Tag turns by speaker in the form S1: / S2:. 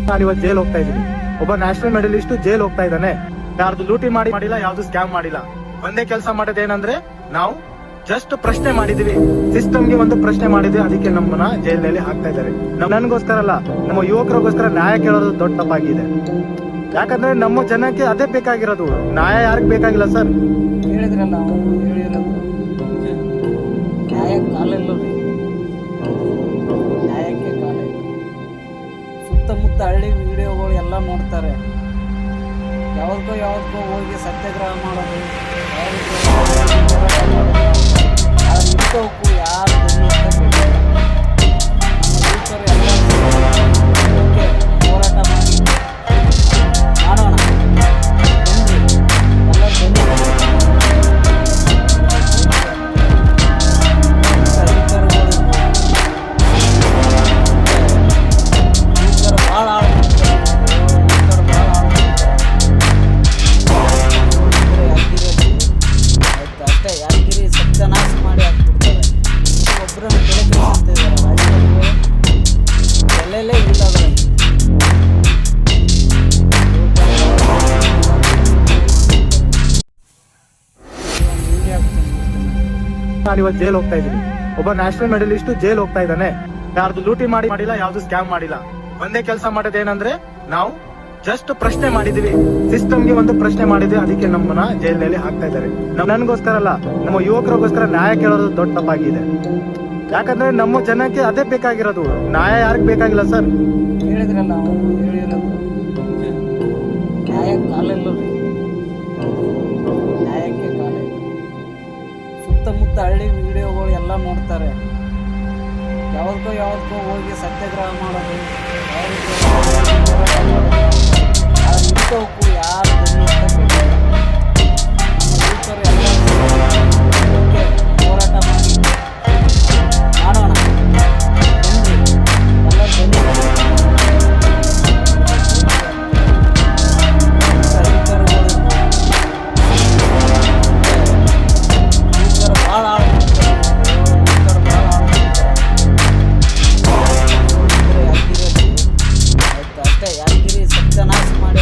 S1: ನಾನು ಇವತ್ತು ಜೈಲ್ ಹೋಗ್ತಾ ಇದ್ದೀನಿ. ಒಬ್ಬ ನ್ಯಾಷನಲ್ ಮೆಡಲಿಸ್ಟ್ ಜೈಲ್ ಹೋಗ್ತಾ ಇದ್ದಾನೆ. ಯಾರ್ದು ಲೂಟಿ ಮಾಡಿಲ್ಲ, ಯಾವ್ದು ಸ್ಕ್ಯಾಮ್ ಮಾಡಿಲ್ಲ. ಒಂದೇ ಕೆಲಸ ಮಾಡೋದೇನಂದ್ರೆ ನಾವು ಜಸ್ಟ್ ಪ್ರಶ್ನೆ ಮಾಡಿದೀವಿ, ಸಿಸ್ಟಮ್ಗೆ ಒಂದು ಪ್ರಶ್ನೆ ಮಾಡಿದ್ವಿ, ಅದಕ್ಕೆ ನಮ್ಮನ್ನ ಜೈಲಿನಲ್ಲಿ ಹಾಕ್ತಾ ಇದ್ದಾರೆ. ನನ್ಗೋಸ್ಕರ ಅಲ್ಲ, ನಮ್ಮ ಯುವಕರಿಗೋಸ್ಕರ ನ್ಯಾಯ ಕೇಳೋದು ದೊಡ್ಡ ತಪ್ಪಾಗಿದೆ. ಯಾಕಂದ್ರೆ ನಮ್ಮ ಜನಕ್ಕೆ ಅದೇ ಬೇಕಾಗಿರೋದು, ನ್ಯಾಯ ಯಾರಿಗೆ ಬೇಕಾಗಿಲ್ಲ ಸರ್?
S2: ಹೇಳಿದ್ರಲ್ಲ ನ್ಯಾಯ ಕಾಲಿಲ್ಲ ರೀ, ನ್ಯಾಯಕ್ಕೆ ಕಾಲ ಇಲ್ಲ. ಸುತ್ತಮುತ್ತ ಹಳ್ಳಿ ವಿಡಿಯೋಗಳು ಎಲ್ಲ ನೋಡ್ತಾರೆ. ಯಾವ್ದಕ್ಕೋ ಹೋಗಿ ಸತ್ಯಾಗ್ರಹ ಮಾಡೋದು, ಇಂಥವಕ್ಕೂ ಯಾರು ಹೋರಾಟ ಮಾಡಿ ಮಾಡೋಣ. ಯಾದಗಿರಿ ಸತ್ಯನಾಶ ಮಾಡಿ ಹಾಕ್ಬಿಡ್ತಾರೆ. ಒಬ್ಬರನ್ನು ಬೆಳಕಿಸ್ತಿದ್ದಾರೆ ಎಲ್ಲೆಲ್ಲೇ ಇಲ್ಲ.
S1: ನಾನು ಇವತ್ತು ಜೈಲ್ ಹೋಗ್ತಾ ಇದ್ದೀನಿ. ಒಬ್ಬ ನ್ಯಾಷನಲ್ ಮೆಡಲಿಸ್ಟ್ ಜೈಲ್ ಹೋಗ್ತಾ ಇದ್ದಾನೆ. ಯಾರ್ದು ಲೂಟಿ ಮಾಡಿಲ್ಲ, ಯಾವ್ದು ಸ್ಕ್ಯಾಮ್ ಮಾಡಿಲ್ಲ. ಒಂದೇ ಕೆಲಸ ಮಾಡೋದೇನಂದ್ರೆ ನಾವು ಜಸ್ಟ್ ಪ್ರಶ್ನೆ ಮಾಡಿದೀವಿ, ಸಿಸ್ಟಮ್ಗೆ ಒಂದು ಪ್ರಶ್ನೆ ಮಾಡಿದ್ವಿ, ಅದಕ್ಕೆ ನಮ್ಮನ್ನ ಜೈಲಿನಲ್ಲಿ ಹಾಕ್ತಾ ಇದ್ದಾರೆ. ನನ್ಗೋಸ್ಕರ ಅಲ್ಲ, ನಮ್ಮ ಯುವಕರಿಗೋಸ್ಕರ ನ್ಯಾಯ ಕೇಳೋದು ದೊಡ್ಡ ತಪ್ಪಾಗಿದೆ. ಯಾಕಂದ್ರೆ ನಮ್ಮ ಜನಕ್ಕೆ ಅದೇ ಬೇಕಾಗಿರೋದು, ನ್ಯಾಯ ಯಾರಿಗೆ ಬೇಕಾಗಿಲ್ಲ ಸರ್?
S2: ಹೇಳಿದ್ರಲ್ಲ ನ್ಯಾಯ ಕಾಲಿಲ್ಲ ರೀ, ನ್ಯಾಯಕ್ಕೆ ಕಾಲ ಇಲ್ಲ. ಸುತ್ತಮುತ್ತ ಹಳ್ಳಿ ವಿಡಿಯೋಗಳು ಎಲ್ಲ ನೋಡ್ತಾರೆ. ಯಾವ್ದಕ್ಕೋ ಹೋಗಿ ಸತ್ಯಾಗ್ರಹ ಮಾಡೋದು, ಇಂಥವಕ್ಕೂ ಯಾರು ಹೋರಾಟ ಮಾಡಿ ಮಾಡೋಣ. ಯಾದಗಿರಿ ಸತ್ಯನಾಶ ಮಾಡಿ